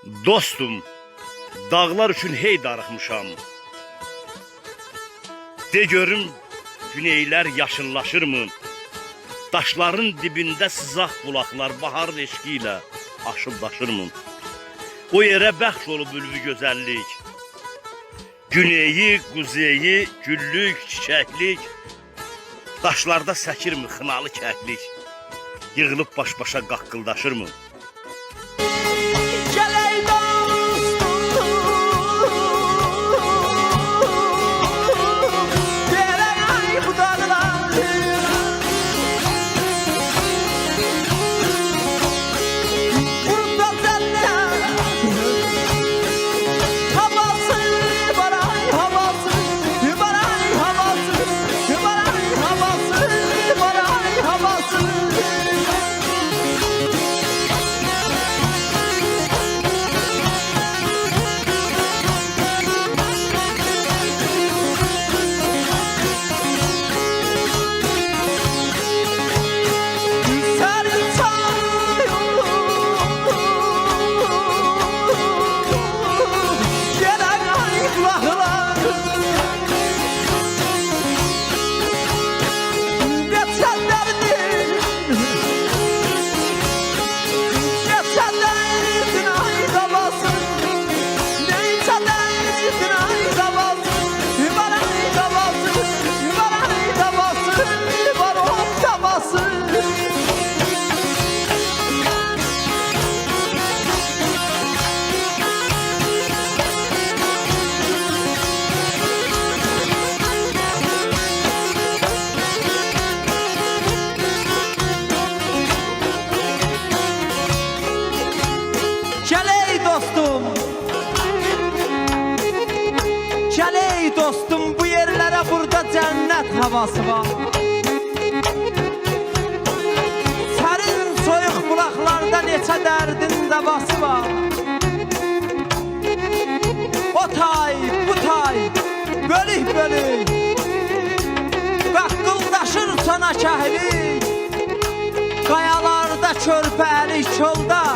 Dostum, dağlar üçün hey darıxmışam. De görüm, güneylər yaşıllaşırmı? Daşların dibində sızaq bulaqlar bahar eşqi ilə aşıb daşırmı? O yerə bəxş olub ülvi gözəllik. Güneyi, quzeyi, güllük, çiçəklik. Daşlarda səkirmi xınalı kəklik? Yığılıb baş-başa qaqqıldaşırmı? Ey dostum, bu yerlere burada cennet havası var. Serin soyuq bulaqlarda neçə dərdin davası var. O tay, bu tay, bölük bölük qaqqıldaşır sana kəhlik. Qayalarda körpəlik çöldə